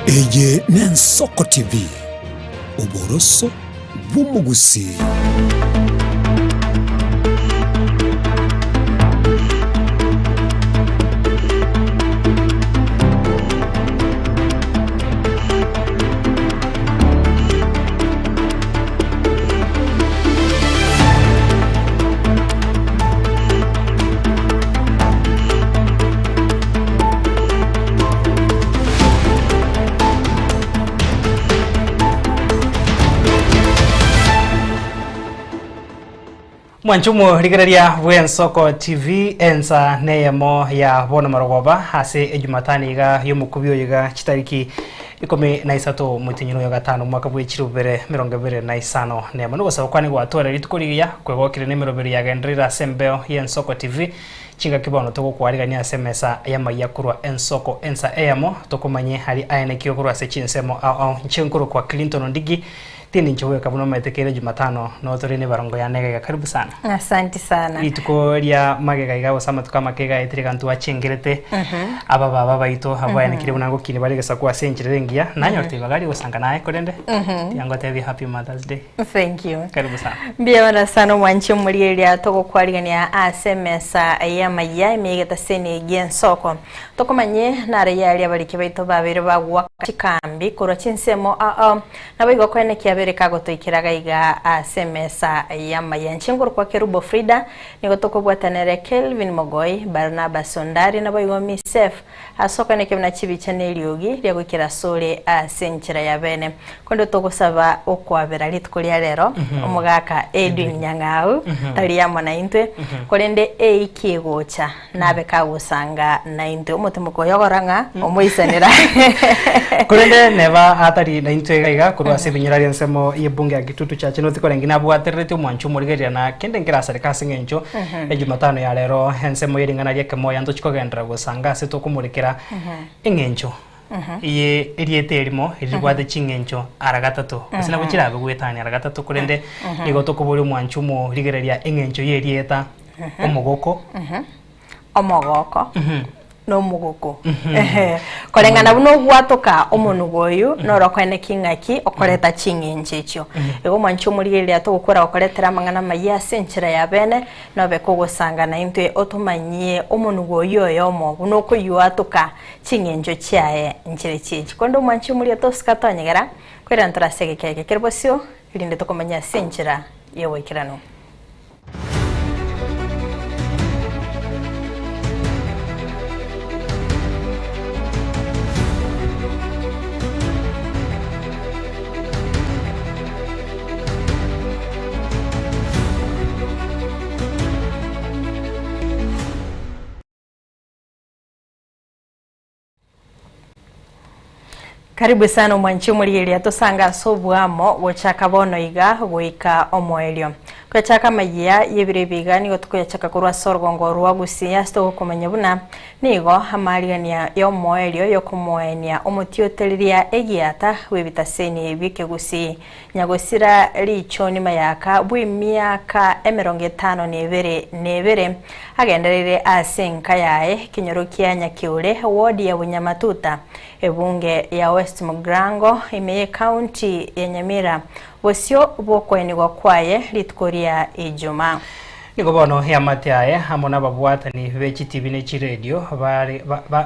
Eye n'Ensoko TV uboroso bw'umugusi. Mwanchumo rigararia Ensoko TV ensa neyemo ya bona marogoba hase ejumatani iga yomukubyo iga chitariki 13 mutinyino ya gatano mwaka bw'ikirubere 2025 neyemo no gusaba kwani gwatora ritukuriya kwegokire nimero 2 ya gendrira sembeo Ensoko TV chinga kibono toko kwarigania semesa yamaya kurwa Ensoko ensa eyamo tokomanye hari ayene kiyokurwa se chinsemo au nchenkuru kwa Clinton Ndigi tini nchowe kabuno metekere Jumatano no torene barongo ya nega karibu sana. Asante sana. Ituko ria magega iga osama tukamakega etrikantu achengerete aba baba baito aba yana kire bunango kine bari gasakwa senchirengia nanyorte bagari osanga nae korende yango tevi happy Mother's Day. Thank you. Karibu sana. Biara sana mwanchi muriria toko kwarigania asemesa yamaya imegeta sene Ensoko tokomanye nare yali abariki baito babere bagwa chikambi koro chinsemo nabigo kwene kiabereka gotoikiraga iga asemesa yamaya nchinguru kwa Kerubo Frida nigotoko bwatanere Kelvin Mogoi Barnabas Sondari nabigo misef asoka nekemna chibi channel yogi lya gukira sole asenchira ya bene kondo togosaba okwabera litkulia lero omugaka Edwin Nyang'au tali ya mwana intwe kolende eikigocha nabe kagusanga na intwe omutumuko yogoranga omuisanira kolende neva atari na intwe gaiga kurwa sebinyirari nsemo yebunge agitutu cha chino tikorengina bwaterete mwanchu murigeria na kende ngirasare kasingencho ejumatano ya lero ensemo yeringana lye kemoya ndo chikogendera gusanga se tokumurikira engencho iye eriete erimo eribwate chingencho aragatatu usina gukirabe gwetani aragatatu kurende igoto kuburi mwanchu mu rigereria engencho ye erieta omugoko no mugoko kolengana buno gwatoka omunugoyu norokwene kingaki okoreta chingenchecho ego mwancho murigeria to gukora okoretera mangana maya senchira ya bene nobe kugusanga na intwe otumanyie omunugoyu yomo buno ko yuatoka chingencho chiae nchire chichi kondo mwancho muri to skatonyegera kwera ntrasege keke kerbosio irinde to komanya senchira yewe kirano. Karibu sana mwanchi murigeria tosanga sobwamo gochaka bono iga goika omoelio kwachaka magia yebirebiga nigo tukoyachaka kurwa sorgongo rwa gusiya sto kumenya buna nigo amarigania yo moelio yo kumoenia omutioteriria egiata webitaseni ebike gusi nyagosira richo ni mayaka bwimiaka 52 nebere agenderere asenka yae kinyorokia nyakiure wodi ya Bunyamatuta ebunge ya West Mugrango imeye county ya Nyamira bosio bokweni gwaye litkoria ejuma niko bono ya matiae hamona babwatani bechitibi ne chiredio bari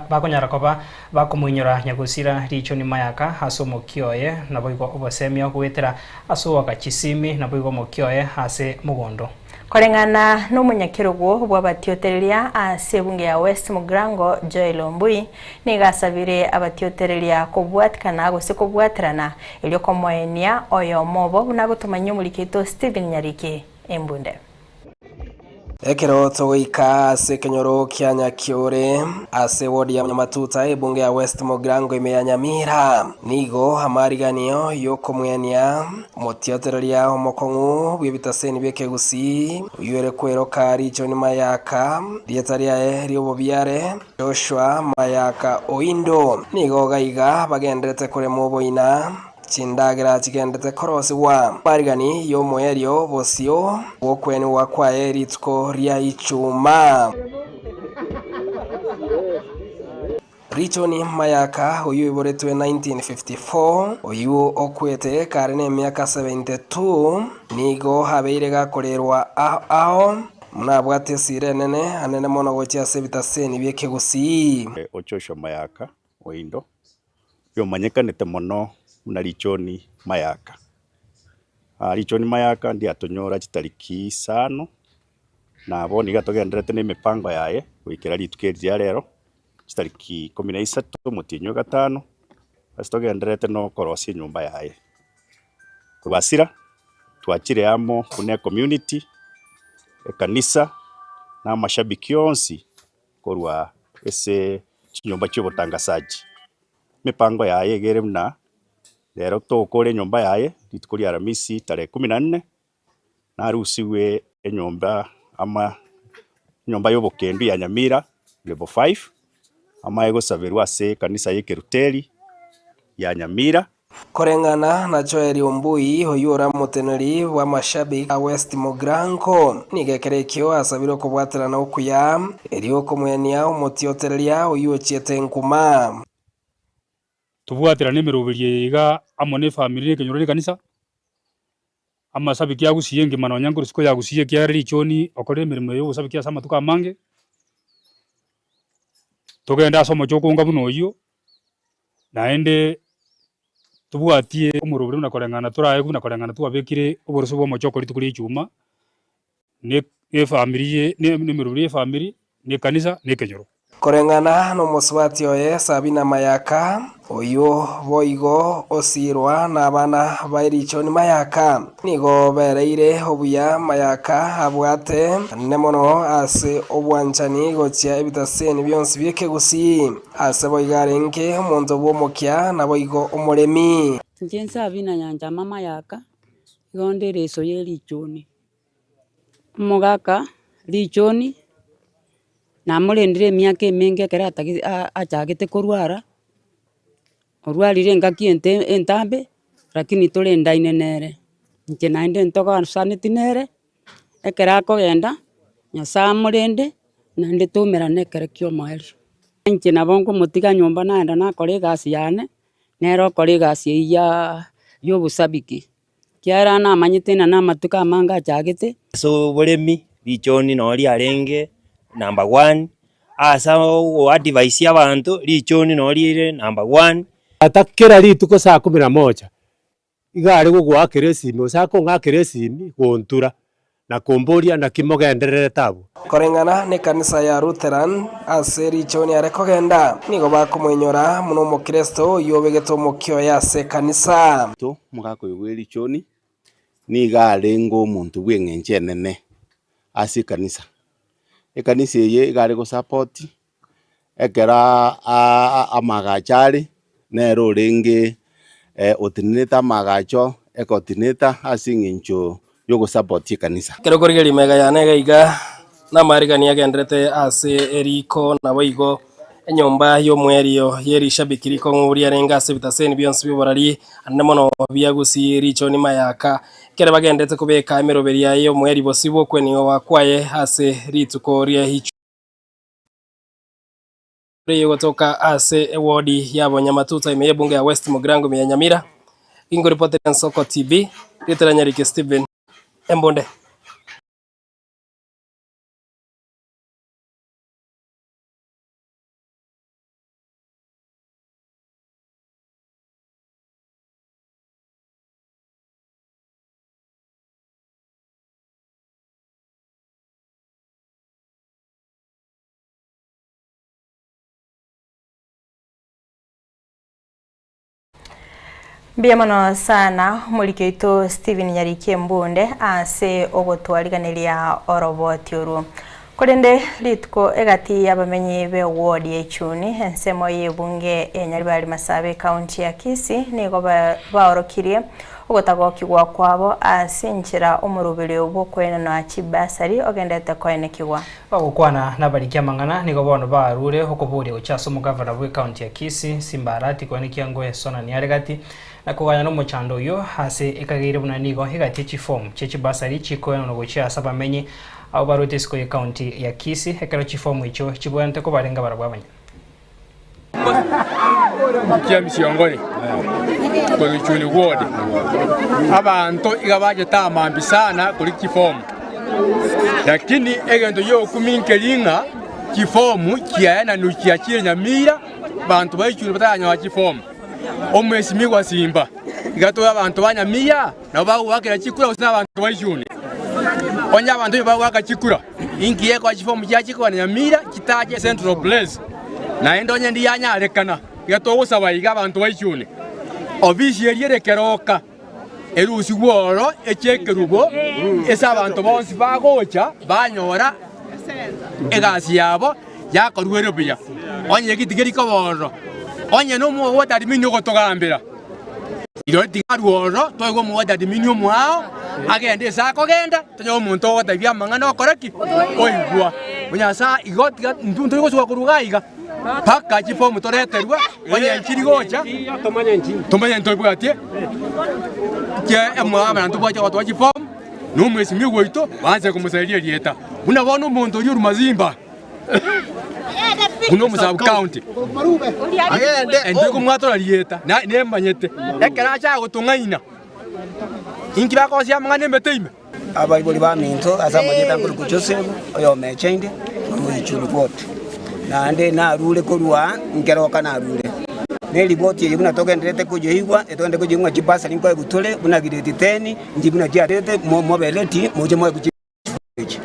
bakonyara koba bakumunyora nyagusira richo ni mayaka hasomo kioye naboigo obosemio gwetera asuwa kachisimi naboigo mokioye hase mugondo kolengana no munyakirugo bwabatiotereria asebunge ya West Mugrango Joel Ombui nigasabire abatiotereria kubwatikana gose kubwatirana ilyo komoenia oyo mobo bunagutumanya mulikito Steven Nyariki embunde Ekero togoika se kenyoro kia Nyakiure ase wodi ya Bunyamatuta ebunge ya West Mugrango imeya Nyamira nigo amariganio yoko mwenia motiotereria omokongu bwibitaseni byekegusi uyere kwero kari choni mayaka dietaria riobobiare Joshua Mayaka Oindo nigo gaiga bagendrete kure moboina Chindagira chigendete korosi wa marigani yo moyerio bosio wokweni wakwa eritko ria ichuma Richoni Mayaka uyu iboretwe 1954 uyu okwete karine miaka 72 nigo habeire gakorerwa aho munabwate sire nene anene mono gocha sebitaseni byekigusi Ochosho Mayaka oindo yomanyekanete mono na Richoni Mayaka. Richoni Mayaka ndi atonyora chitariki 5 na boni gatogenderete n'imipango yaye wikira ritukeri ya rero chitariki 13 mutinyo 5 asitogenderete no korosi nyumba yaye kubasira twachire amo kune community ekanisa na mashabiki yonsi korwa ese nyumba cy'ubutangasaji mipango yaye gere mna rero tokore nyumba yaye ritukuri aramisi tarehe 14 na arusiwe enyumba ama nyumba y'obukendu ya Nyamira level 5 ama ego saberwa se kanisa y'Ekeruteri ya Nyamira korengana na Joel Ombui hoyura muteneri wa mashabiki a West Mogrango nigekerekyo asabiro kubwatira na okuya eriyo komwenia umutiotereria uyuchiete nkuma tubwatira nemerubirie iga amone family kenyoro kanisa amasabiki yagusiye ngimano nyango rusiko yagusiye kya Richoni okore mirimo yo usabiki asama tukamange togenda somo chokunga buno yo naende tubwatie umurubire na korengana turaye kuna korengana tubabekire uboroso bwo mochoko litukuri cyuma ne family ne mirubire family ne kanisa ne kenyoro korengana no muswati oye Sabina Mayaka uyu boigo osirwa na bana ba Richoni Mayaka nigo bereire obuya Mayaka abwate nemono ase obwanchani gochia ebitaseni byonsi byekigusi ase boigarenke omonto bwomokya na boigo omuremi nje Sabina nyanja mama yaka igonde reso ye Richoni mugaka Richoni na murendire miaka emenge kera achagete kurwara orwarire ngaki entambe lakini tulendaine nere nje nainde ntoka saniti nere ekera kogenda nyasa murende na ndi tumera nekere kyo mweri nje nabongo mutiga nyumba naenda na kore gasi yane nero kore gasi ya yobusabiki kiara na manyite na matuka manga achagete so buremi Richoni nori arenge number 1 asa o advice y'abantu Richoni norire number 1 atakera rituko saa 11 igare gugwa keresimi usako nga keresimi gontura na komboria na kimogenderere tabu korengana ne kanisa ya Lutheran ase Richoni arekogenda nigo bakumwenyora muno mu Kristo yobegeto mukyo ya se kanisa to mugako ywe Richoni ni gare ngo muntu bwengenje nene ase kanisa ekanisa ye gare go support ekera amagachari nero renge otineta magacho ekotineta asingincho yogo support kanisa kero korigeri mega yanega iga na marigani yagendrete ase eriko na boigo enyomba yo mwerio yeri shabikiriko nguri arenga ase bitaseni byonsi biborari anemono byagusi Richoni Mayaka kere bagendete kubeka emeroberi yayo mweri bosibo kweniyo wakwaye ase rituko ria hicho Riyo kutoka ase wodi ya Bonyamatuta imeye bunge ya West Mogrango ya Nyamira ingo reporter Nsoko TV Literanyarike Steven Embonde. Biamono sana mulikito Steven Nyarike Mbunde ase ogotwariganiria oroboti oru korende litko egati yabamenyi be ward yechuni ensemo yebunge enyaribali Masabe county ya Kisii nigo baorokirie ogotagokigwa kwabo asinchira omurubiri obwo kwena na chibasari ogendete koine kigwa bagukwana nabarikia mangana nigo bono barure okoburi ochaso mugavana bwe county ya Kisii Simbarati koine kiango esona ni aregati na kuganya no muchando yo hase ekagire bunanigo higati chifom chechibasari chikoeno no gochia sabamenyi au barote siko county ya Kisii ekero chifomu icho chibwante ko barenga barabwabanya Kia misiongoni kwa Gichuni ward abantu igabaje tamambi sana kuri kifomu lakini egendo yo kuminkelinga kifomu kiana nukia kire Nyamira bantu bayichuni batanya wa kifomu omwesimi wa Simba igato abantu banyamia na bawo wakira chikura usina abantu bayichuni onya abantu bawaka chikura ingiye kwa kifomu cyachiko Nyamira kitaje Central Place na endonye ndi yanyarekana gatogusa bayiga abantu bayichuni obisi yerekeroka erusi gworo echekerubo esa abantu bonsi bagocha banyora egasi yabo yakorwero biya onye gitigeri koboro onye no mu wota diminyo gotogambira iro tingaruoro toigo mu wota diminyo mwao agende sako genda tonyo muntu wota bya mangano koraki oigwa munyasa igotiga nduntu goswa kurugaiga paka chifomu toreterwa onye nkiri gocha tomanya ntobwatie ke amwana ntobwacha watu chifomu numwesi migwito banze kumusaidia lieta unabona umuntu uri Mazimba uno musabu county ende kumwatora lieta na nembanyete ekera cha gutungaina ingira ko sia mangane meteime abayiboli ba minto azamanyeta nguru Joseph oyo mechende mu Gichuni kote na ande na rule korwa ngeroka na rule neli boti ye buna togenderete kujeigwa etonde kujingwa chipasa linko ebutole buna gireti 10 njibuna jiarete mo beleti moje mo kujichi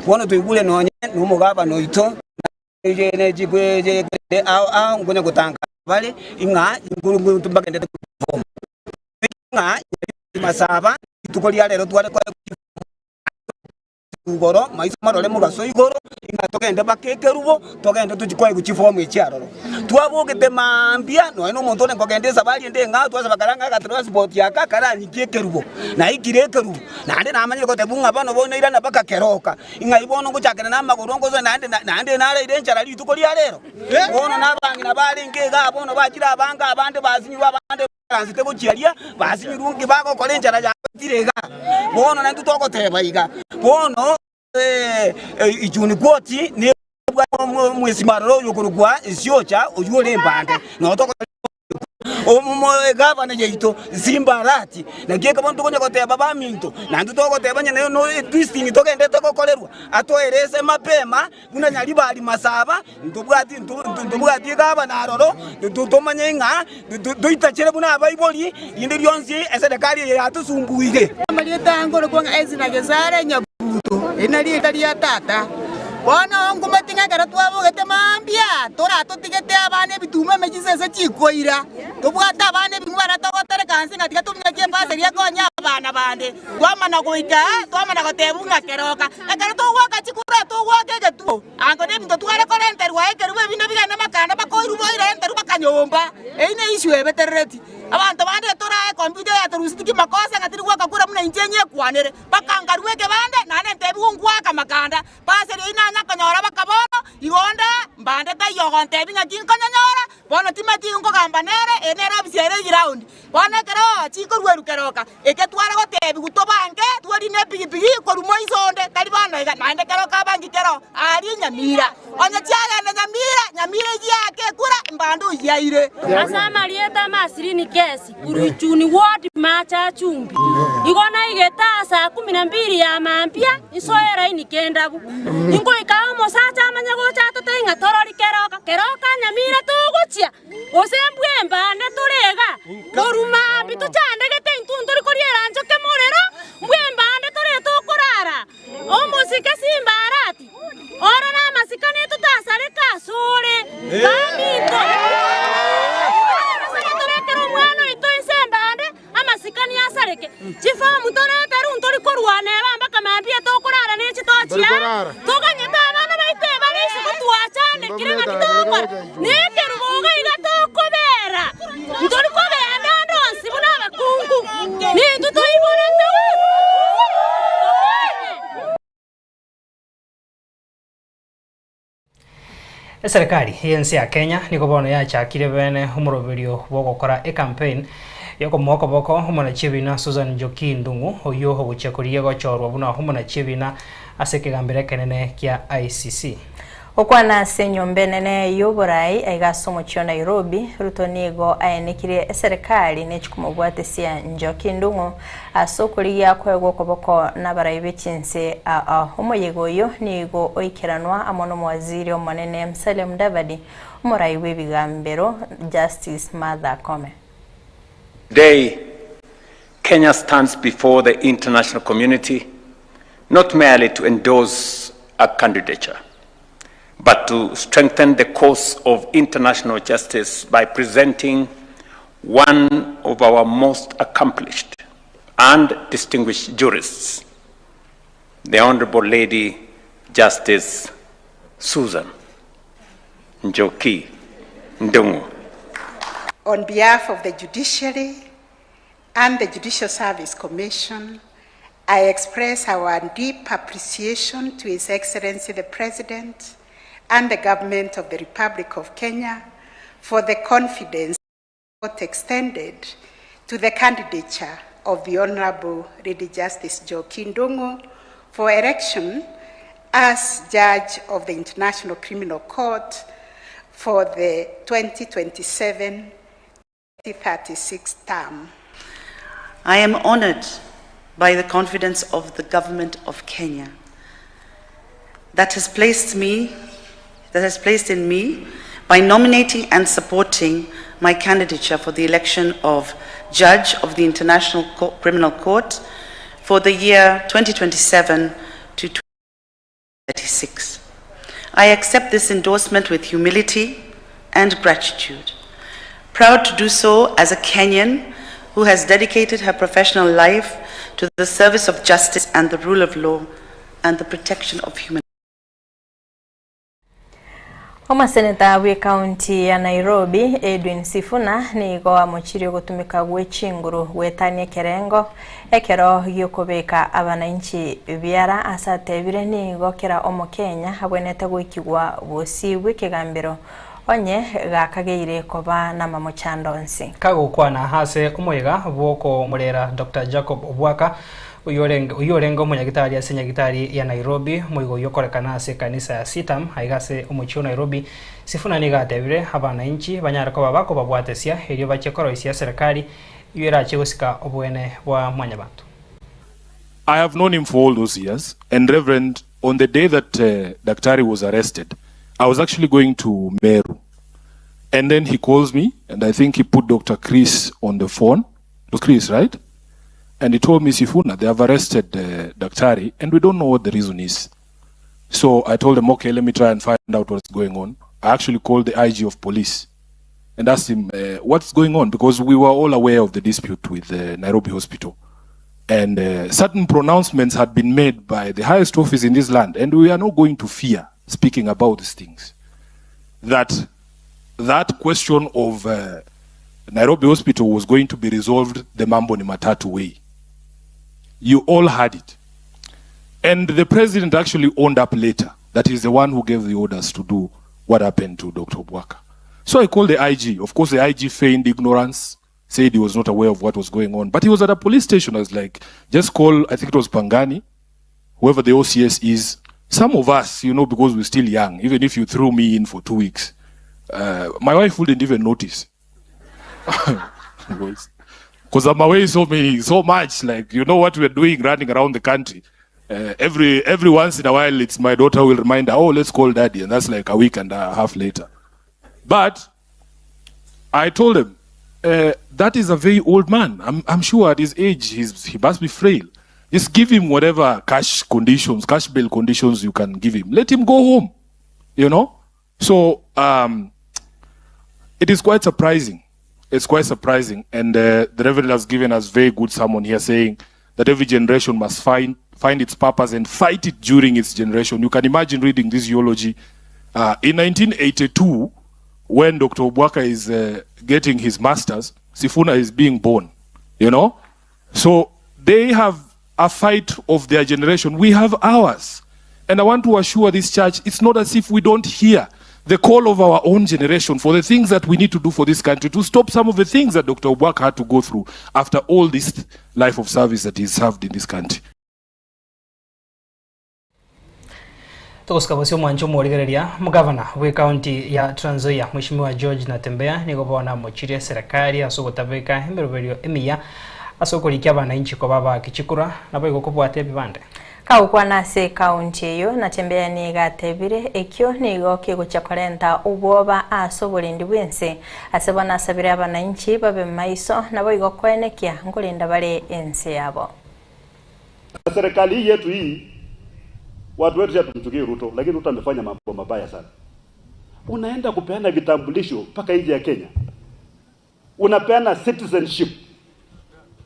wono tuyibule nonye numugaba noito je jigwe a ngone gutanga vale inga nguru tumbagendete kufomu inga masaba tukoli alero twale kwa ngoro maiso marole mugaso igoro inga togende bakekerubo togende tukikwaye kuchifomu ichiaroro twabogete mambia no ino muntu ne kogendeza bali ende nga twaza bakaranga ka transport yaka karani kekerubo na ikirekerubo na ande namanye ko tebunga bano bona ira na bakakeroka inga ibono kuchakana na magorongo zo na ande nale ire nchara li tukoli alero bono nabangi na bali ngega bono bachira abanga abande bazinywa abande transite kuchialia bazinyurungi bako kolenjara ya tirega bono na tutoko tebaiga bono Gichuni kwoti ne mwesi maroro yokurugwa isyocha oyure mbande no toko omumo gavana yeito Zimbarati na geka bantu konya koteba ba minto na ndutoko teba nyene no twisting togende tokokolerwa atoerese mapema kuna nyali bali masaba ndubwati gavana aroro tutomanye nga duitachere buna abayiboli inde lyonzi esedekali yatusumbuike amalieta ngoro kwa ezina gezare nyabuto enali italia tata Bono ngumatinga kara twabogete mambia tora totigete abane bitume mejisese chikoira tubwata abane bingwara togotare kansi ngatika tumya kie pase ria konya abana bande twamana goika twamana gotebunga keroka ekara togwaka chikura togwake getu ango ne mto tware korenterwa ekerwe bino bigana makanda bakoiru boira enteru bakanyomba eine ishwe betereti abantu bande tora computer ya turustiki makosa ngatiri gwaka kura muna injenye kwanere bakangaruweke bande nane ntebu ngwaka makanda pase ina kanyora bakabono igonda mbande tayogo ntebinga kinkanyora bono timati ngo gambanere enera bisiere ground bono kero chiko rwerukeroka eketwara gotebi gutobange twari ne pigipigi korumo isonde tari bana iga nande kero kabangi kero ari Nyamira onya chiaga na Nyamira yake kura mbandu yaire asama lieta masirini kesi Gichuni ward macha chumbi igona igeta saa 12 ya mampia isoera inikendabu ingo ikamo sacha amanyago chato tenga torori keroka Nyamira tuguchia osembwe mbande turega koruma bitu chande gete intuntori koriera njoke morero mbwe mbande tore tukurara omusike Simbarati ora na masikane tutasare kasore kamito turekero mwana ito isembande amasikani asareke chifamu tore teru ntori korwane bamba kamambia tukurara ne chitochia tuganyeta abana baite balise kutuachane kirega kitokora nekero boga igatokobera ntori kobenda ndonsi buna bakungu ni tutoibona Serikali yensi ya Kenya niko bono yachakire bene umuroberio bogokora campaign yoko moko boko humana chibina Susan Njoki Ndung'u oyo oguchekorie gochorwa buna humana chibina asekegambire kenene kia ICC Okwana senyombe nene yoborai aigasomo chyo Nairobi rutonigo ayenikire serikali nechikumubwatesia Njoki Ndung'u asokuriya kwego koboko nabaraibe chinse omoyego yo nigo oikeranwa amono mwaziri omonene Musalia Mudavadi umuraiwe bigambero Justice Martha Koome. Today, Kenya stands before the international community not merely to endorse a candidature, but to strengthen the cause of international justice by presenting one of our most accomplished and distinguished jurists, the Honorable Lady Justice Susan Njoki Ndung'u. On behalf of the Judiciary and the Judicial Service Commission, I express our deep appreciation to His Excellency the President and the Government of the Republic of Kenya for the confidence extended to the candidature of the Honorable Lady Justice Njoki Ndung'u for election as Judge of the International Criminal Court for the 2027-2036 term. I am honored by the confidence of the Government of Kenya that has placed in me by nominating and supporting my candidature for the election of Judge of the International Criminal Court for the year 2027 to 2036. I accept this endorsement with humility and gratitude, proud to do so as a Kenyan who has dedicated her professional life to the service of justice and the rule of law and the protection of human rights. Omaseneta we county ya Nairobi Edwin Sifuna nigo amuchirio gutumika gwechinguru wetanie kerengo ekero yokobeka abananchi biara asatebire nigo kera omokenya habwenete gwikigwa bosiwe kigambiro onye gakageire koba na mamuchandonsi kagukwana hase umwega bwoko murera Dr. Jacob Obwaka uyorengo munyagitari ya senyagitari ya Nairobi muigo yokorekana ase kanisa ya Sitam haigase umuchio Nairobi Sifuna nigatebire abana inchi banyarako babako babwatesia elio bachekoroisia serikali yerache gusika obwene bwa mwanyabantu. I have known him for all those years, and Reverend, on the day that Daktari was arrested, I was actually going to Meru, and then he calls me, and I think he put Dr. Chris on the phone. It was Chris, right? And he told me, Sifuna, they have arrested Daktari, and we don't know what the reason is. So I told him, okay, let me try and find out what's going on. I actually called the IG of police and asked him, what's going on? Because we were all aware of the dispute with Nairobi Hospital. And certain pronouncements had been made by the highest office in this land, and we are not going to fear speaking about these things. That question of Nairobi Hospital was going to be resolved the Mambo ni Matatu way. You all had it. And the president actually owned up later that he's the one who gave the orders to do what happened to Dr. Obwaka. So I called the IG. Of course, the IG feigned ignorance, said he was not aware of what was going on. But he was at a police station. I was like, just call, I think it was Pangani, whoever the OCS is. Some of us, you know, because we're still young, even if you threw me in for 2 weeks, my wife wouldn't even notice. Because I'm away so much, like, you know what we're doing running around the country. Every once in a while, it's my daughter will remind her, oh, let's call daddy. And that's like a week and a half later. But I told him, that is a very old man. I'm sure at his age, he must be frail. Just give him whatever cash bail conditions you can give him. Let him go home, you know? So it is quite surprising. It's quite surprising. And the Reverend has given us very good sermon here saying that every generation must find its purpose and fight it during its generation. You can imagine reading this eulogy. In 1982, when Dr. Obwaka is getting his master's, Sifuna is being born, you know? So they have a fight of their generation. We have ours. And I want to assure this church, it's not as if we don't hear the call of our own generation for the things that we need to do for this country to stop some of the things that Dr. Obwaka had to go through after all this life of service that he served in this country. Tukusikabosio mwancho mworigereria mugavana we county ya Trans Nzoia Mheshimiwa George Natembeya nigo bona mochirie serikali asogotabeka emberoberio emiya asokorikia abananchi ko baba kichikura nabo igokubwate bibande Kaukwana se county yo Natembeya ni gatebire ekyo nigo kiguchakorenta ubwoba asobolindi bwense asebona asabire abananchi babe maiso nabo igokwenekia ngolinda bale ense yabo. Serikali yetu hii watu wetu ya tumchukie Ruto, lakini Ruto amefanya mambo mabaya sana. Unaenda kupeana vitambulisho mpaka nje ya Kenya. Unapeana citizenship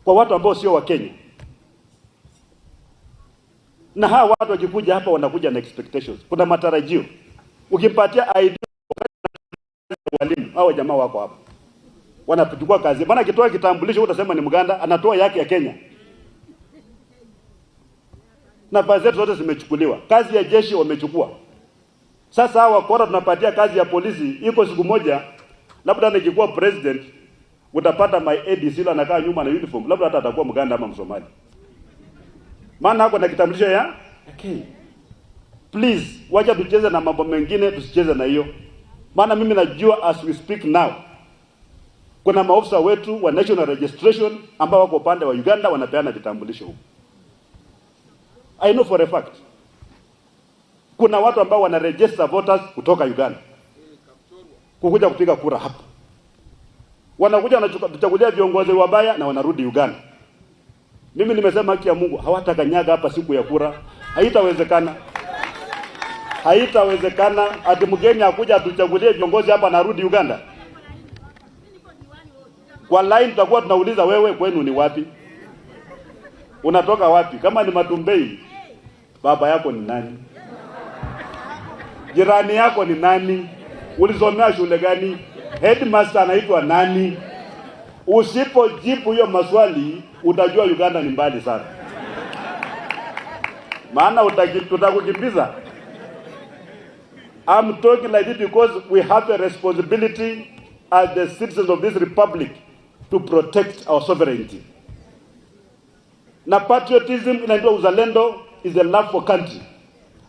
kwa watu ambao sio wa Kenya. Na hawa watu wakikuja hapa wanakuja na expectations. Kuna matarajio. Ukimpatia ID walimu, hao jamaa wako hapa. Wanachukua kazi. Maana akitoa kitambulisho utasema ni Mganda, anatoa yake ya Kenya. Na baadhi zote zimechukuliwa. Kazi ya jeshi wamechukua. Sasa hawa wakora tunapatia kazi ya polisi, iko siku moja labda nikikuwa president utapata my ADC la anakaa nyuma na uniform, labda hata atakuwa Mganda ama Msomali. Maana hako na kitambulisho ya okay. Please, wacha tucheze na mambo mengine, tusicheze na hiyo. Maana mimi najua as we speak now kuna maofisa wetu wa national registration ambao wako upande wa Uganda wanapeana vitambulisho huko. I know for a fact. Kuna watu ambao wana register voters kutoka Uganda kukuja kupiga kura hapa. Wanakuja wanachagulia viongozi wabaya na wanarudi Uganda. Mimi nimesema haki ya Mungu, hawatakanyaga hapa siku ya kura. Haitawezekana. Haitawezekana ati mgeni akuja atuchagulie viongozi hapa na rudi Uganda. Kwa line tutakuwa tunauliza wewe kwenu ni wapi? Unatoka wapi? Kama ni Matumbei, baba yako ni nani? Jirani yako ni nani? Ulisomea shule gani? Headmaster anaitwa nani? Usipojibu hiyo maswali, utajua Uganda ni mbali sana. Maana tutakukimbiza. I'm talking like this because we have a responsibility as the citizens of this republic to protect our sovereignty. Na patriotism inaitwa uzalendo is the love for country.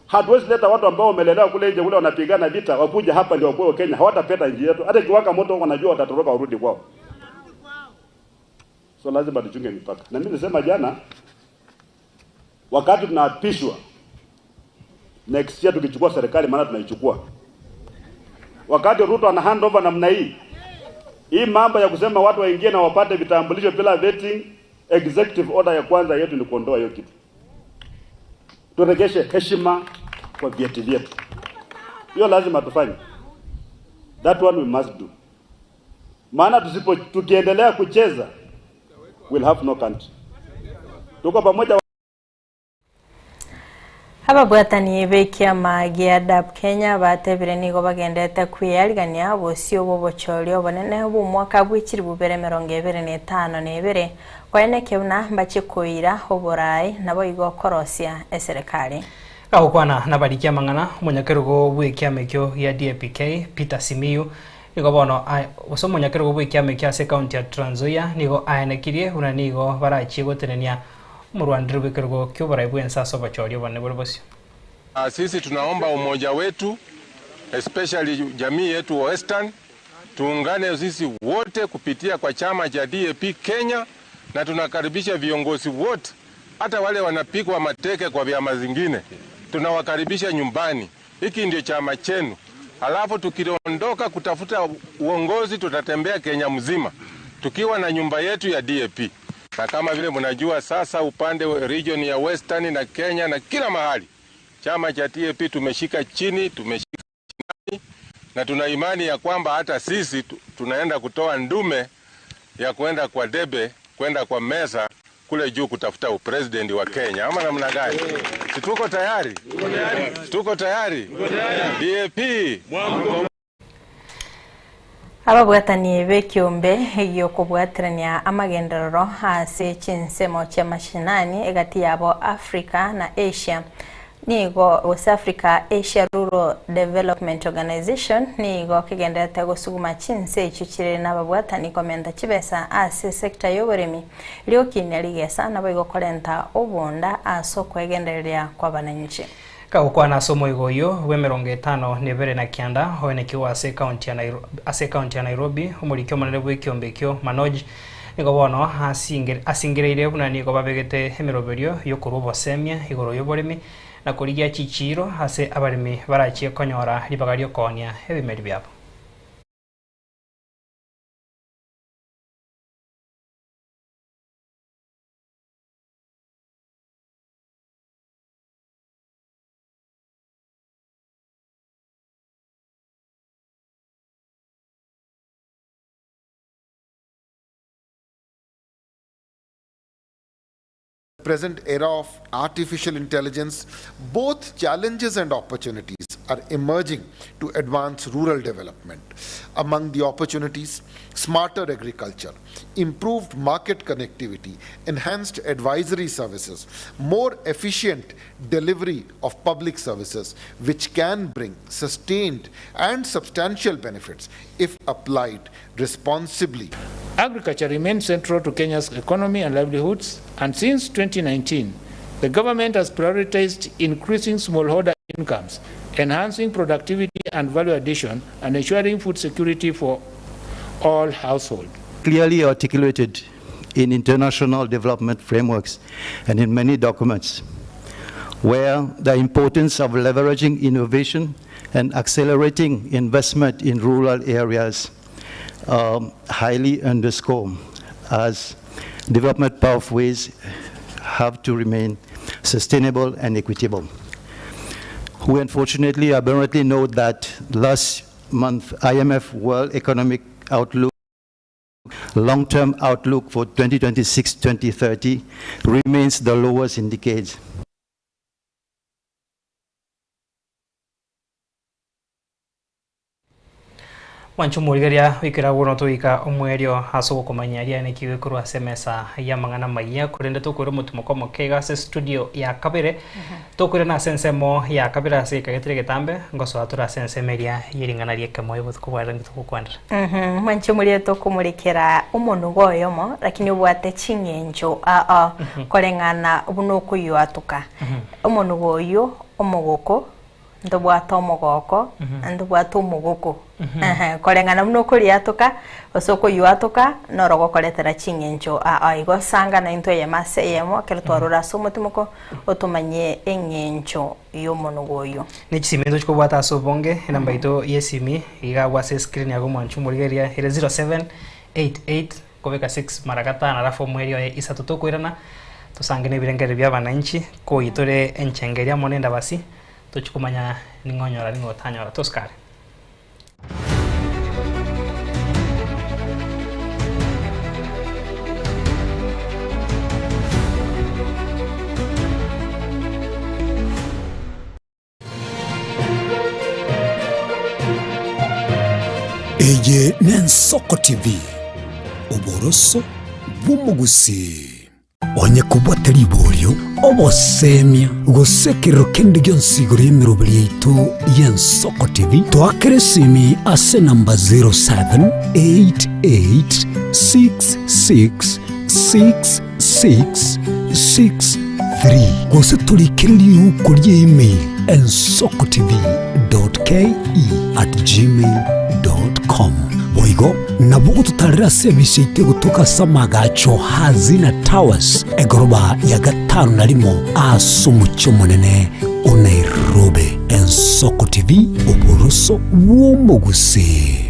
Hatuwezi leta watu ambao wamelelewa kule nje kule wanapigana vita wakuja hapa ndio wakuwe Kenya, hawatapeta nchi yetu. Hata kiwaka moto wanajua watatoroka warudi kwao. So lazima tuchunge mipaka. Na mimi nilisema jana wakati tunaapishwa next year tukichukua serikali, maana tunaichukua. Wakati Ruto ana hand over namna hii mambo ya kusema watu waingie na wapate vitambulisho bila vetting, executive order ya kwanza yetu ni kuondoa hiyo kitu. Turejeshe heshima kwa vyeti vyetu. Hiyo lazima tufanye. That one we must do. Maana tukiendelea kucheza we'll have no country. Tuko pamoja. Ababwatani bekia magia DAP Kenya batebire nigo bagendete kwiyarigania bosio bobochorio bonene bu mwaka bwikiri bubere 2025 nebere kwaenekebuna mbachikoira oborai nabo igokorosia eserikali. Kaukwana nabarikia mangana munyakerugo bwekiamekyo ya DAPK Peter Simiyu nigo bono oso munyakerugo bwekiamekya se county ya Trans Nzoia nigo aenekirie una nigo barachi gotenenia murwandiri bwekerugo kyo barai bwensa sobachorio bane bolobosio. Sisi tunaomba umoja wetu, especially jamii yetu wa Western, tuungane sisi wote kupitia kwa chama cha DAP Kenya, na tunakaribisha viongozi wote, hata wale wanapigwa mateke kwa vyama zingine, tunawakaribisha nyumbani. Hiki ndio chama chenu. Halafu tukiondoka kutafuta uongozi, tutatembea Kenya mzima tukiwa na nyumba yetu ya DAP. Na kama vile mnajua sasa, upande wa region ya Western na Kenya na kila mahali, chama cha DAP tumeshika chini, na tuna imani ya kwamba hata sisi tunaenda kutoa ndume ya kwenda kwa debe, kwenda kwa meza kule juu kutafuta upresident wa Kenya. Ama namna gani? Tuko tayari? Tuko tayari? DAP Ababwatani bekiombe egyo kubwatrania amagenderero ase chinsemo cha mashinani egati yabo Africa na Asia. Nigo West Africa Asia Rural Development Organization nigo kigendete gusuguma chinse ichuchire n'ababwatani komenda kibesa ase sector y'oburemi lyo kinyaligesa nabo igokorenta obunda aso kwegendereria kwa bananchi. Kwa na somo igoyo we 52 na kianda hoenekiwa ase county ya Nairobi umurikyo manene bw'ekyombekyo Manoj nigo bono asingireire buna nigo babegete emiroberio yokurubo semia igoro yoboremi na kurigia chichiro ase abaremi barachie konyora libagario konia ebimeri byabo. Present era of artificial intelligence, both challenges and opportunities are emerging to advance rural development. Among the opportunities, smarter agriculture, improved market connectivity, enhanced advisory services, more efficient delivery of public services, which can bring sustained and substantial benefits if applied responsibly. Agriculture remains central to Kenya's economy and livelihoods, and since 2019, the government has prioritized increasing smallholder incomes, enhancing productivity and value addition, and ensuring food security for all households. Clearly articulated in international development frameworks and in many documents, where the importance of leveraging innovation and accelerating investment in rural areas highly underscored, as development pathways have to remain sustainable and equitable. We unfortunately aberrantly note that last month IMF World Economic Outlook long-term outlook for 2026-2030 remains the lowest in decades. Wanchu murigeria wikira wono tuika omwerio haso kumanyaria ne kiwe kuru asemesa ya mangana maiya kurende to kuru mutumoko mokega se studio ya kabere to kuru na sensemo ya kabere ase kagetire getambe ngoso atura sensemeria yiringana rieka moyo butkubara ngitukwandra Wanchu muri to kumurikira umuntu goyomo lakini ubwate chingenjo kolengana ubuno kuyatuka umuntu goyo omogoko ndobwata omogoko ndobwata omogoko kolengana muno kuri atuka osoko yuatuka norogo koletera chingenjo igo sanga na into ya mase yemo keltwarura somutumoko otumanye engenjo yo monogoyo ni chisimendo chiko bwata sobonge namba ito yesimi iga wase screen yago Mwanchu murigeria 0788 kobeka 6 maragata na rafo mwerio isatu kwirana tusangene birengere bya bananchi ko itore enchengeria monenda basi tuchikumanya ningonyora ningotanyora toskare Eye Nensoko TV Oboroso bumugusi onye kubwatari bolyo obosemia gusekero kende gyonsigoro yemirobiri yaitu Yensoko TV twakeresimi ase namba 0788666663 gose tulikiriri ukuri email ensokotv.ke@gmail.com boigo nabugo tutarira service ite gutuka samagacho hazina towers egoroba ya gatanu narimo asumucyo munene o Nairobi. Ensoko TV oboroso w'omuguse.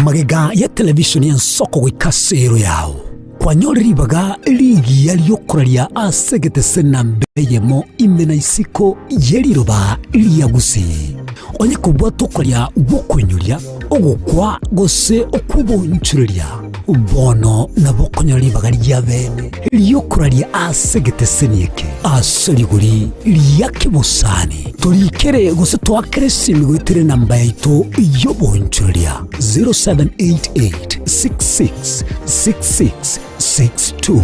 Magega ya television Ensoko gwikasero yao kwanyoriribaga ligi yaliyokuraria asegete senambeyemo imena isiko yeriroba liyagusi onye kubwa tokoria bokwenyuria ogukwa gose okubonchuria bono nabokonyoribaga lyabene liyokuraria asegete senieke asoriguri liyakibusani tulikere gose twakere simigwitire namba yaito yobonchuria 0788666662.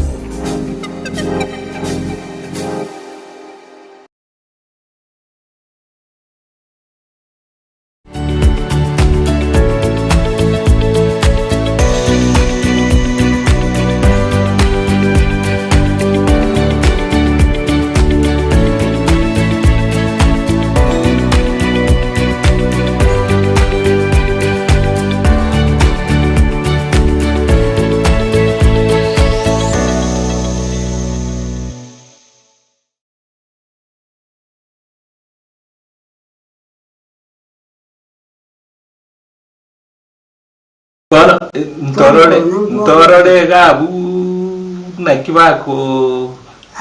Bono ntorore gabu na kibako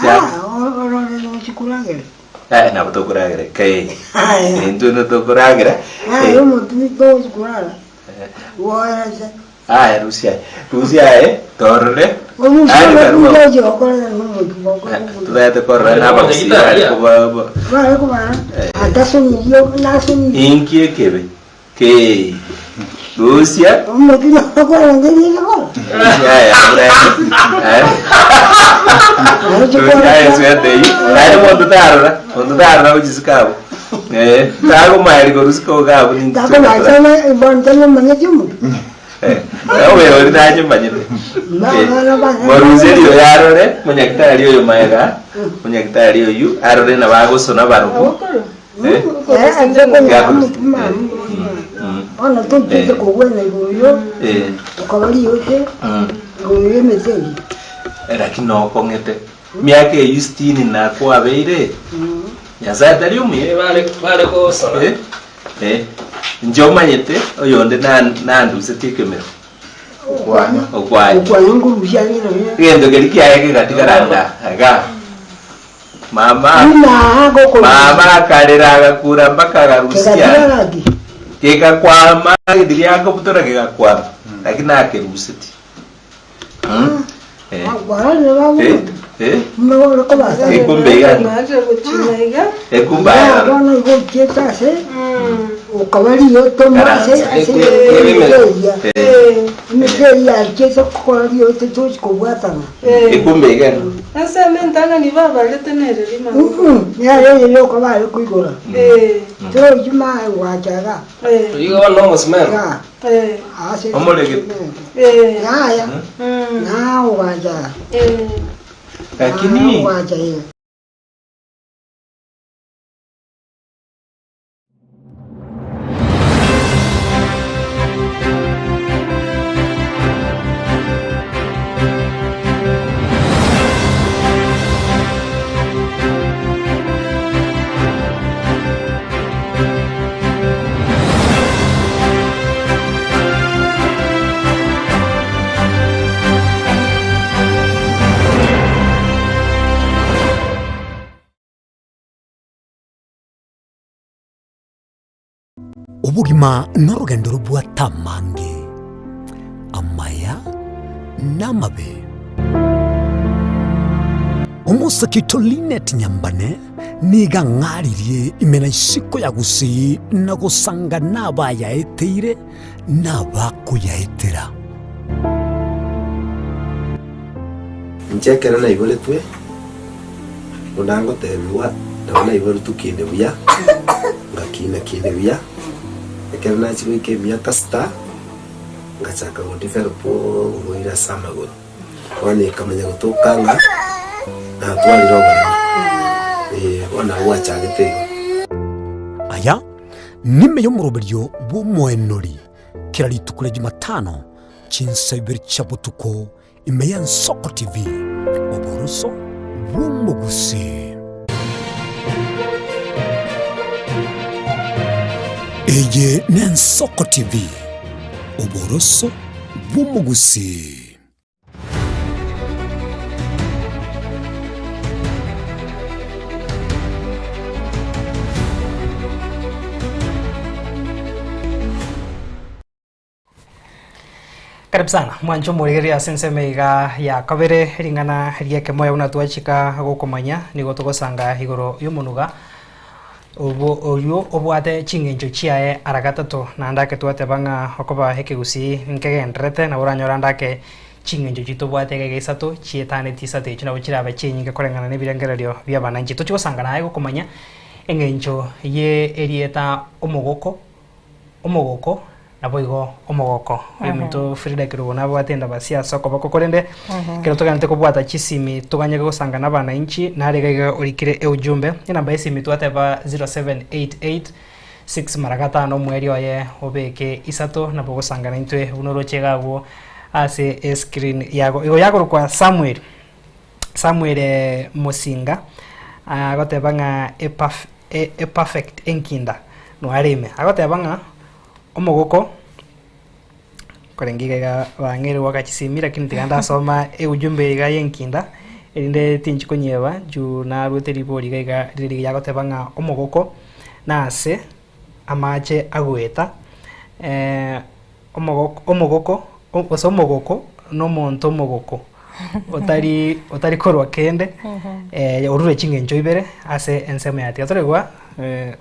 orore no chikuragere na butokuragere kai into no tokuragere yo mutu to chikurara woyaje Rusia torre tudete corre na boxi vale kuma ataso yo naso inkie kebe ke Rusia mutu no corre ngeni no Rusia ujisikabo tago mairi ko rusiko gabo ni tago mairi bontano manyajumu Owe oritaje manyene. Moruzeri yarore munyakitari oyo maega. Munyakitari oyo arore na bagosona baruko. Ona tonte ko wena goyo. Ukabali yote. Goyo mezengi. Lakini no kongete. Miaka 60 na kwa beire. Yazatari umye vale ko sona. Njoma yete oyonde nandu setikemero okwanya ngurusha nyina gendo geliki ayeke katika randa aga mama karera agakura mpaka agarusia kekakwama githiri yako butora kekakwama lakini akerusiti ukabali yote mase ya keso kwali yote tuchi kubwatana ikumbegano asa mentana ni baba letenere lima ya yo kabali kuigora to juma wajaga yigo no mosmero ase omolege ya na wajaga lakini wajaga ubugima n'urugendo rubwatamange amaya n'amabe umusakito Linet Nyambane niga ng'aririe imena isiko ya gusi na gusanga n'abayaeteire n'abakuyaetera nchekera na ibole twe unango tebiwa ndabona ibole tukinde buya ngakina kinde buya ekera na chiwe ke miaka sta ngachaka ngondifero po ngoira sama go wani kamenya gutokanga na twali roba ona wacha gitego aya nime yo muroberyo bumwenori kiraritukure Jumatano chinsabiri chabutuko imeya Nsoko TV oburuso bumugusi eye ne Nsoko TV oburuso bumugusi Karibu sana mwancho murigeria sensemeiga ya kabere ringana rieke moya unatuachika gukumanya nigo tugosanga igoro y'umunuga ubu obwate chingencho chiae aragatatu na ndake twate banga okoba hekigusi nkegendrete na uranyora ndake chingencho chitobwate gegesatu chietane tisate china buchira abachenyinge korengana nebirengererio bya bananchi tuchigosanga naye gukumanya engencho ye erieta omogoko naboigo omogoko eminto Frida kirubona bwatenda basia soko bakokorende kero tokante kubwata chisimi tuganye gusanga nabana inchi naregaiga urikire eujumbe inamba isimi twateba 0788 6 maragata no mweri oye obeke isato nabo gusanga nintwe unoroche gabo ase screen yago kwa Samuel Musinga agoteba nga perfect enkinda no arime agoteba nga omogoko korengiga ga bangere wakachisimi lakini tiganda soma ujumbe ga yenkinda erinde tinchi konyeba ju na rwete ribori ga riri ya gotebanga omogoko nase amache agweta omogoko omogoko no monto mogoko otari korwa kende orure chingencho ibere ase ensemo yati atoregwa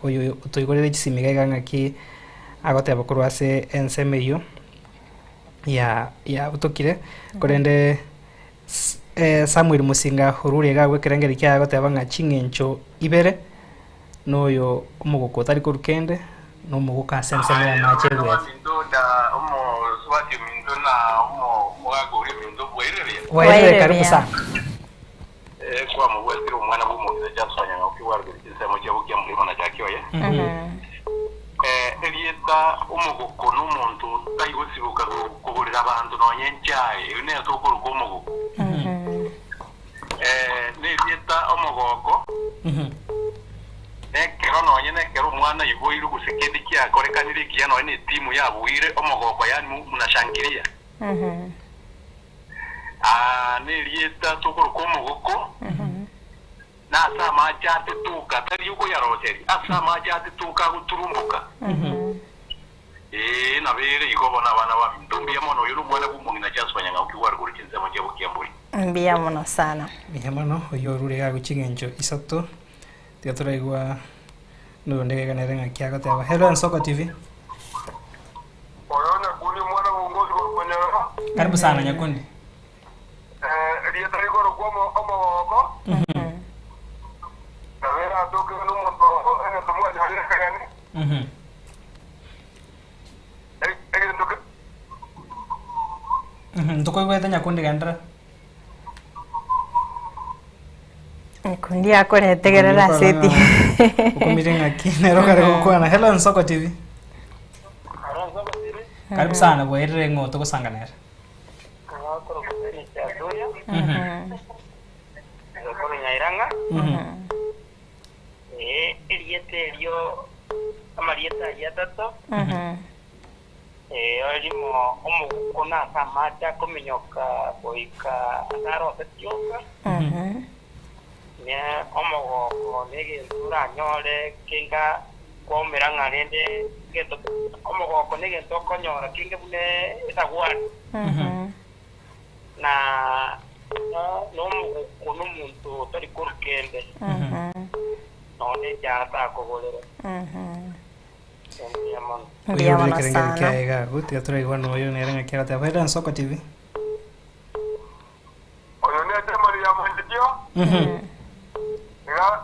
oyo toigorere chisimiga gangaki agoteba korwa ase ensemo iyo ya utokire korende Samuel Musinga orure gagwe kerengeri kya goteba nga chingencho ibere noyo omogoko otari korwa kende no mogoko ase ensemo ya mache gwe Waire karibu sana. Kwa mwezi umwana bw'umuntu cyasanya no kiwarwe kisemo cyo bukya muri mana cyakiyoye. Elieta umugoko n'umuntu tayigosibuka kuburira abantu nonyenjaye une atokuru kumugoko. Elieta umugoko. Nekero nonye nekero umwana yiboyire gusekedi kya korekanire kiyano ni timu yabuire umugoko yani munashangiria. Nilieta tukuru kumugoko na sama jate tuka tari yuko ya roteri asama jate tuka guturumbuka na bere ikobona bana ba ndumbi mono yuru mwana bumungi na cyaswanya nga ukiwari kuri kinzemo cyo bukiyamburi mbiya mono sana mono yorure ga guchingenjo isato tiaturaigwa ndondege ganere nga kyaga taba Hello Nsoko TV Oyona kuli mwana bungozi kwa kunyara karibu sana Nyakundi Elieta igoro kwa omogoko Navera toke n'umuntu ene tumwa jari kanyani Ndoko gweta Nyakundi gandra Nyakundi akoretegerera seti Ukomirenga kinero kare gukwana Hello Nsoko TV Karibu sana bwerere ngo tukusanganira Nyairanga Eliete yo amarieta ya tato arimo omugoko na samata kominyoka boika naro tetioka ne omugoko nege ndura nyore kinga komiranga rende gento omugoko nege tokonyora kinga bune etagwani na no mugoko n'umuntu tari kurukende none jata kogolero Ndiyamana sana kaiga guti aturaigwa noyo nerenga kyagate Hello Nsoko TV Oyo ne temari ya manjitio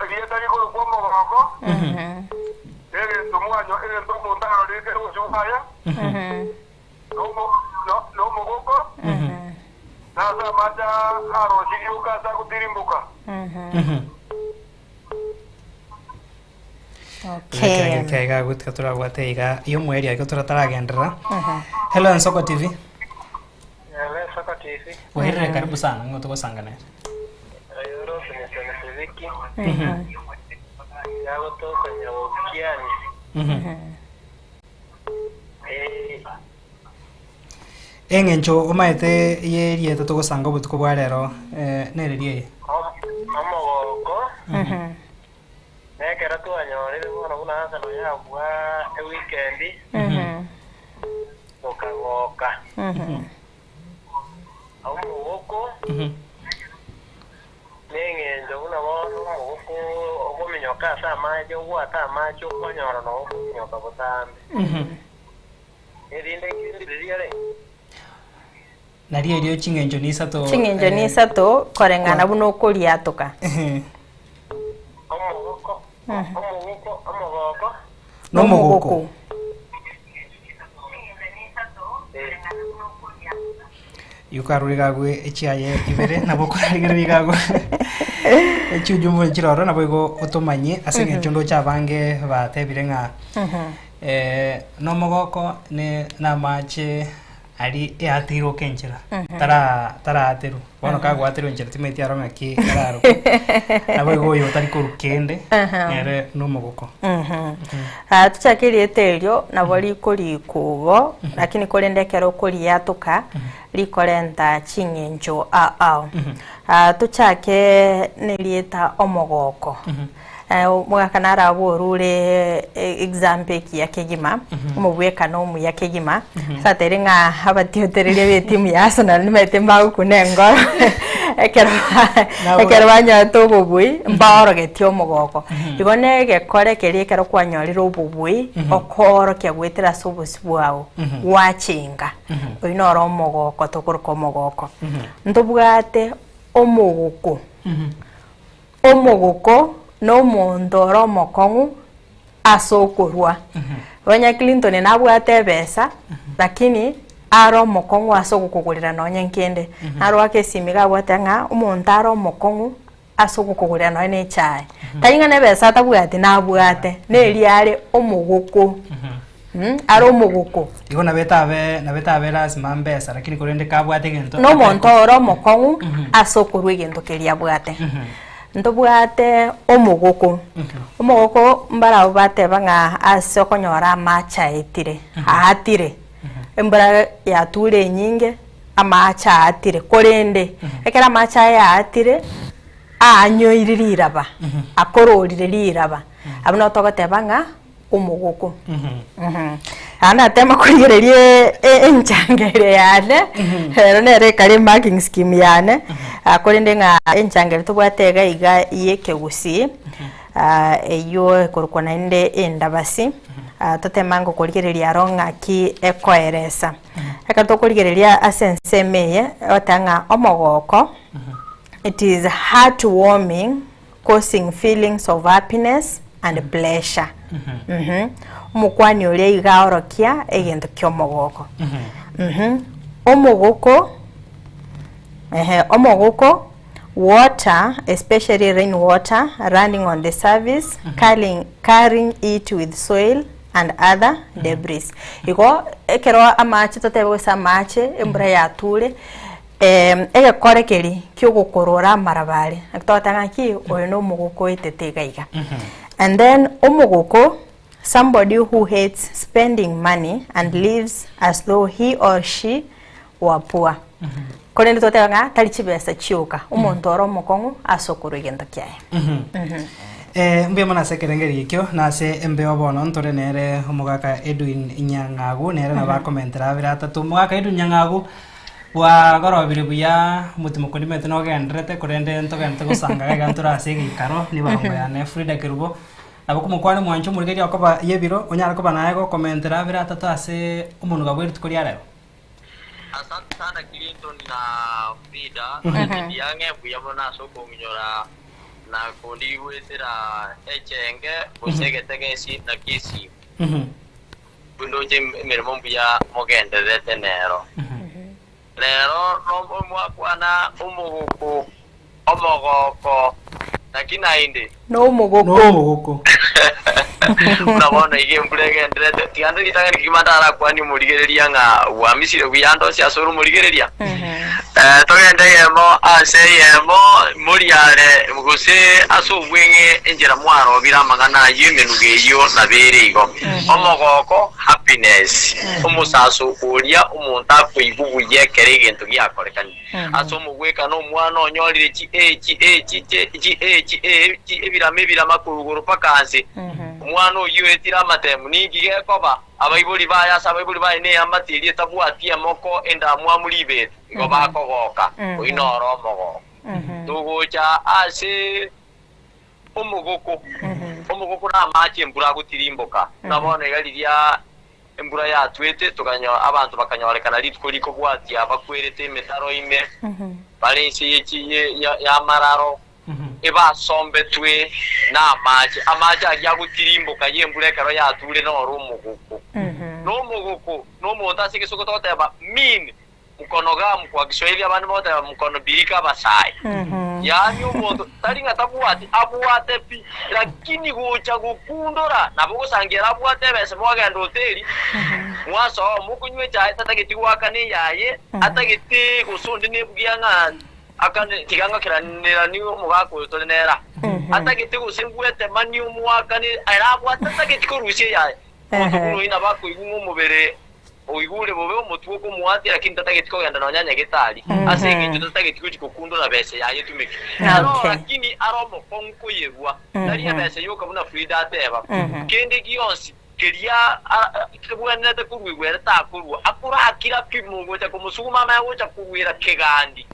Elieta igoro kwa mogoko ere tumwanyo ere tumundaro rike ujuhaya no mogoko nasa maja haro shiuka sa kutirimbuka Okay kaiga guti aturagwa teiga iyo mweri aiko turataragendera Hello Nsoko TV Nsoko TV Waire karibu sana ngo tukusanganira Ayoro Senesiki Yago toka nyawokiani Engencho omaete yeriete tukusanga obutuko bwa rero nererie omogoko nekera twanyorire bona buna hasa no yabwa weekend okagoka omogoko nengenjo buna bono omogoko okominyoka asa amajo gwata amajo kwanyora no okominyoka botambe erinde kiririare Naria rio chingenjo ni sato korengana buno kuriatuka omogoko no mogoko yukaruriga gwe echiaye ibere nabo korariga gwe echujumbo chiroro nabo igo otomanye asengenjo ndo chabange batebire nga no mogoko ne na mache ari yatiro kenjira tara atero bono kago atero njira timeti aroma ki kararo abo goyo tari kurukende ere no mogoko tuchakiri eterio na boli kuri kugo lakini kolendekero kuri yatuka likolenta chingenjo tuchake nelieta omogoko mugakanara borure example ya kegima mubweka no mu ya kegima saterenga abatiotereria be timu ya Arsenal nimete mbagu kunengo ekerwanya to bubui mbaro getio mugoko igone gekore kerikero kwanyorira ububui okoro kyagwetera subusibwao wachinga oinoro mugoko tokuruko mugoko ndubwate omugoko no mondoro mokongu asokorwa Wanya Clinton nabwate besa lakini aro mokongu asokukugurira nonye nkende aro akesimiga bwatanga umuntaro mokongu asokukugurira nonye chai tayinga ne besa tabwate nabwate neri ari omugoko aro omugoko igona betabe lazima mbesa lakini kurende kabwate gento no montoro mokongu asokorwa gento keria bwate ndobwate omugoko mbara bate banga asokonyora macha etire atire embara ya ture nyinge amacha atire korende ekera macha ya atire anyoiriraba akororiraba abno togote banga omugoko ana tema kurigererie enchangere yane nere kare marking scheme yane akorinde nga enchangere tubwatega iga yekegusi eyo korukona inde endabasi totemango kurigereria ronga ki ekoeresa akato kurigereria asensemeye otanga omogoko. It is heartwarming, causing feelings of happiness and pleasure. Mukwani ule igaorokia egento kyomogoko. Omogoko water, especially rainwater, running on the surface, carrying it with soil and other debris. Iko ekero amache totebe sa mache embra ya tule ege korekeri kyogokorora marabare akitotanga ki oyeno omogoko etetegaiga. And then omogoko, somebody who hates spending money and lives as though he or she were poor. Korende totanga talichibesa chiuka umuntu oro mokongu asokuru igento kyae. Mbe mana sekerengeri ikyo nase embe obono ntore nere omugaka Edwin Nyangagu nere na ba commentera birata tumugaka Edwin Nyangagu wa gorobire buya mutimo kondimete no gendrete korende ntogente gusanga gagantura asigi karo ni bango ya ne Frida Kirubo abo kumukwane mwancho murigeri akoba yebiro onyara koba naego commentera birata to ase umuntu gabwe tukori arero. Asante sana Clinton na Frida yange buya bona soko minyora na kundi wetera echenge kusegetegesi na kisi bundo je merimo buya mogende detenero lero no mwakwana umugoko omogoko nakina inde no umugoko nabona ige mbulege ndrete tiando kitanga nikimandara kwani muligereria nga wamisire kuyando sia soro muligereria togende yemo aseyemo muriare muguse asubwenge enjera mwaro biramagana yemenugeyo naberigo omogoko happiness umusaso uria umunta kwibubuye kerigento gyakorekani asomugweka no mwana onyorire ebirame biramakuru pakansi umwana uyu etira amatemu ningige koba abayibuli baya sabayibuli baye ne amatiri tabwatia moko enda mwamulibet ngo bakogoka oinoro mogo tugocha ase omugoko na machi embura gutirimboka nabone galiria embura ya twete tukanyo abantu bakanyorekana litkoliko bwatia bakwerete metaro ime balensi ya mararo eba sombe twe na amaji agya gutirimboka yembure karo ya tule no rumugoko no mugoko no monta sike soko toteba min mukono ga mukwa Kiswahili abantu bote mukono birika basai yani umuntu taringa tabuati abuate pi lakini gocha gukundura nabo gusangira abuate bese mwagenda hoteli mwaso mukunywe chai tatagiti wakane yaye atagiti gusundi nebwiya ngani akane tiganga kiranira ni umugako tolenera atagiti gusimbwete mani umwakane arabu atagiti kurushye yaye umuntu ina bako umubere oigure bobe omutuko kumwati lakini tatagiti kogenda nonyanya gitari asengi tatagiti kujikukundura bese yaye tumiki lakini aromo konko yegwa nari bese yoka buna frida ateba kende gionsi keria kibwana te kurwigwera takurwa akura akira pimungo ta kumusuma mayo cha kuwira kegandi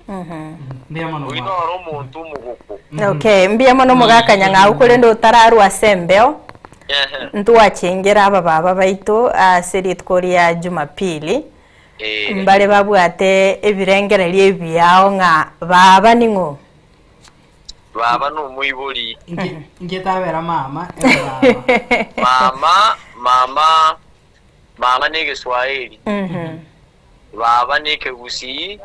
ino romo ntumuguko okay mbia mono mugakanya ngau kuri ndo tararu asembeo ntuwachengera aba baba baito serit koria Jumapili mbale babwate ebirengererie ebyao nga baba ningo baba no muiburi ngetabera mama mama ni Kiswahili baba ni Kegusi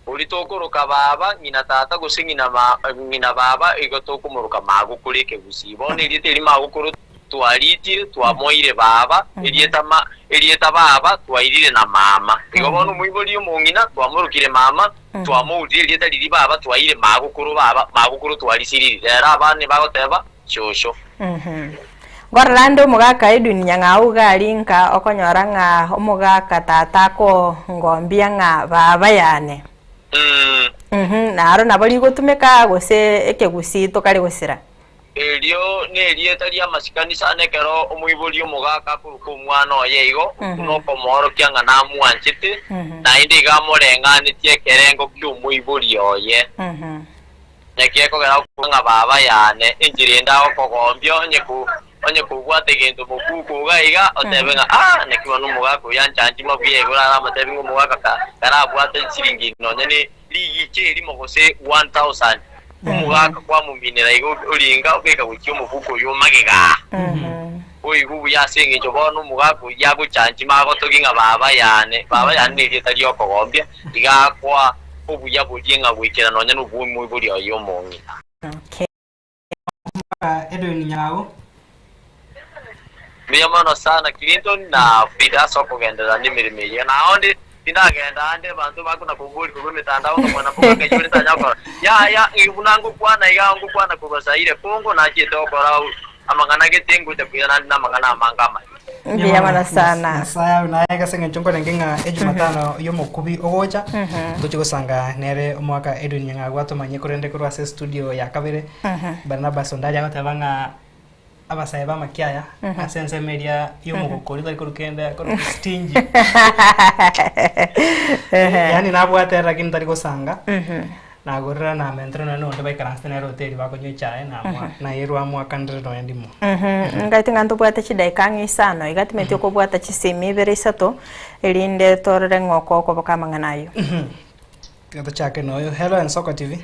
ulitokoroka baba ngina tata gusingina ngina baba igotokumuruka magu kuri Kegusi bone literi magu kuri twaliti twamoire baba elieta baba twairire na mama igobona muibori umungina twamurukire mama twamudi elieta lili baba twaire magukuru baba magukuru twalisirire era abane bagoteba shosho Gorlando mugaka eduni nyangau galinka okonyora nga omugaka tata ko ngombia nga baba yane naro nabali gotumeka gose Kegusi tokari gosira elio ne elieta lya masikani sane kero omuiboli omugaka kuruka omwana oyeigo no komoro kyanga namwanchite na indi gamorenga nitie kerengo ky'omuiboli oye nekieko gara kunga baba yane injirinda okogombyo onye kubwate gento mukuko gaiga otebenga nekiwa nomugaka yanjanji mabwiye gora amatebenga omugaka karabwate siringi nonyene ligi cheri mogose 1000 umugaka kwa muminera igo ulinga ubeka gukyo mufuko yo magega ubu yasinge cyo bona umugaka yagucanji mago toginga baba yane ni litali okogombya igakwa ubu yabulinga gwikira nonye nubu mu buri yo mongi okay Edwin Nyao Miyamano sana Clinton na Frida soko gendera ni mirimiye na onde tinagenda ande bantu bakuna kuguri mitandao mwana poka kejuri tanyako ya ibunangu kwana yangu kwana kubasaire Kongo na kitokora amangana getengu tekuyana na mangana amangama mbiyamana sana saya unayega senga chongo ngenga ejumatano yo mukubi ogocha tuchigosanga nere omwaka Edwin Nyanga gwatomanye kurende kurwa studio ya kabere Barnabas Ondaja gotabanga abasaye bamakyaya asense media yo mugukori bari kurukenda ko stingy yani nabwate rakini tari gosanga nagorera na mentre no ndo baikaranste na hotel bakonyo chae na yerwa mu akandre no endimo ngati nganto bwate chidaika ngisano igati metyo ko bwata chisemi beresato elinde torre ngoko ko bakamanga nayo gato chake noyo. Hello and Soko TV.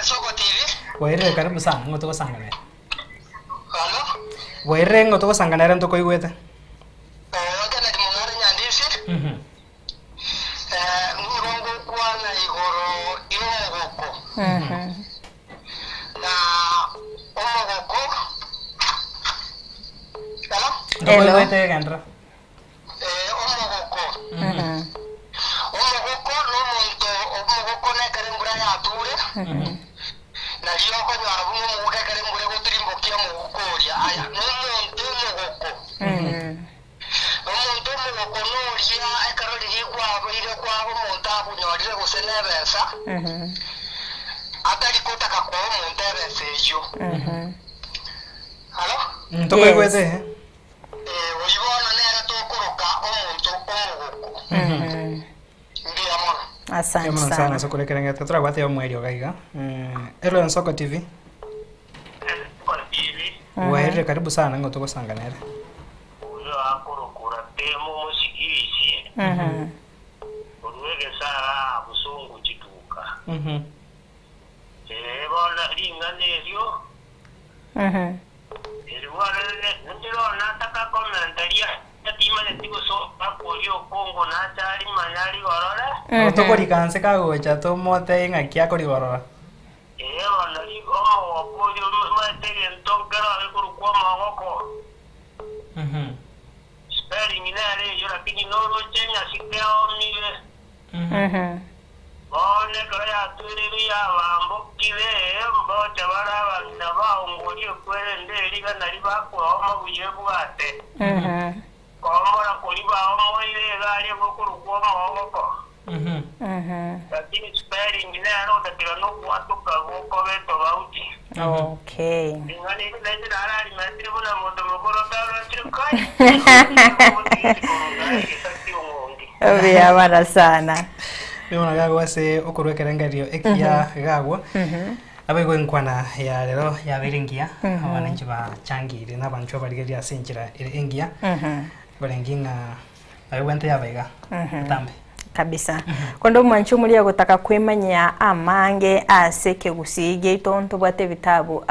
Soko TV. Waire karibu sana ngoto gosanga ne. Waire ngoto gosanga ne ndo koigwete. Kana di mungare nyandisi. Ngurongo kwana igoro imogoko. Na omogoko. Hello. Ndo koigwete gandra. Omogoko. Omogoko no monto omogoko ne karembura ya ture. Na liyo ko nyara bumu muke karembura go trimbo kia mugokoria aya no monto mogoko. Omuntu mogoko no ria ekarori higwa abire kwa omuntu abunyorire gusene besa. Atari kotaka kwa omuntu ebese yo. Hello? Ndo koigwete oyibona nera tokuruka omuntu omogoko. Asante sana. Soko lekerenge tatra gwate omwerio gaiga. Hello and Soko TV. Waire karibu sana ngoto gosanga nere. Uyo akurukura temo mushigirishi. Uruwege sara busungu chituka. Bona linga neryo. Ndiro nataka komentaria tatima netigo so akoyo Kongo natari manari gorora. Otokori kanse kagocha tomote ng'akia kori gorora. kinoro chenya sikeo mile one kaya turiri ya mambo kile mbocha baraba na baongoli kwende liga na liba kwa mabuye bwate komora kuliba omoire gari bukuru kwa maboko lakini sparing nero tatira no kwatuka boko beto bauti. Okay. Ngani nende darari matri bona moto mokoro tara trikai. Oya bana sana. Niona gagwa se okurwekera ngario ekia gagwa. Abego enkwana ya lero ya biringia abananchi ba changire n'abantu abarigeria senchira engia. Barenginga abwente yabega. Tambe. Kabisa. Kondo mwanchu muri ya gutaka kwemanya amange aseke gusige itonto bwate bitabu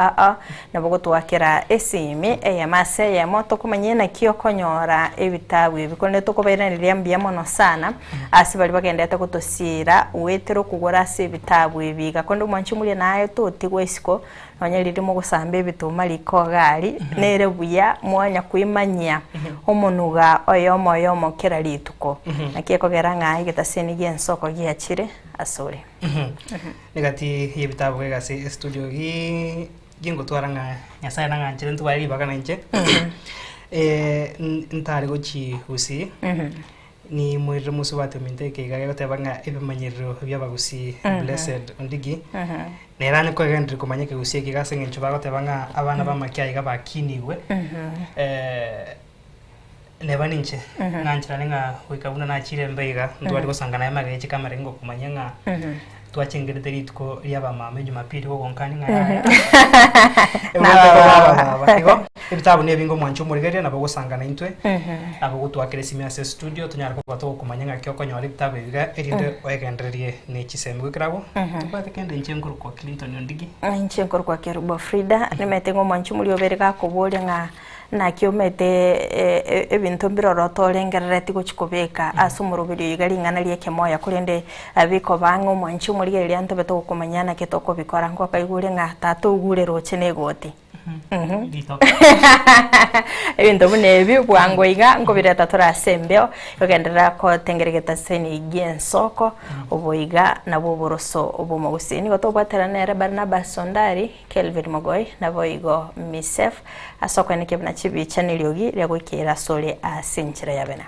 nabo gutwakira esime ya mase ya moto kumanye na kiyo konyora ebitabu bikonde to kubairaniria mbia mono sana asibali bagendete gutosira wetero kugora se bitabu biga kondo mwanchu muri nayo to tigwesiko nonyeriri mu gusamba ebituma liko gari nere buya mwanya kwimanya omunuga oyomo kera lituko nakieko geranga gitaseni gensoko giachire asore negati yebitabo gase studio gingo twaranga nyasaya nanga nchire ntwari bagana nche ntari gochi usi ni mwere musu batu minteke gaga tabanga ebimanyero byabagusi blessed ondigi nerane ko gendri kumanyeke usi gigase ngencho bago tabanga abana bamakiya gabakiniwe nebaninche nanchira nenga wikabuna na chire mbeiga ndwari gosangana yamageche kamarengo kumanyanga twachengerete litko lyaba mama Jumapili go gonkani ngaya na ibitabu nebingo mwancho murigeria nabo gosangana intwe abo gutwakire simya se studio tunyara ko bato kumanyanga kyoko nyori ibitabu biga erinde oyegenderie ne chisembu gikirabo tubate kende nchenkuru kwa Clinton ondigi nchenkuru kwa Kerubo Frida nimetengo mwancho muri oberega kobolia nga na kiomete ebintu mbiroroto lengerereti gochikobeka asumurubiri igaringana lieke moya kurende abiko bango mwanchu muri elianto beto kumanyana ketoko bikora ngo kaigure nga tato ugure roche negoti ebintu bunebi bwango iga ngo bireta turasembeo yogendera ko tengeregeta seni gensoko oboiga nabo boroso obomo guseni goto bateranera Barnabas Sondari Kelvin Mogoy nabo igo Misef asoko neke bna chibi chaneliogi lya gwikira sole asenchira yabena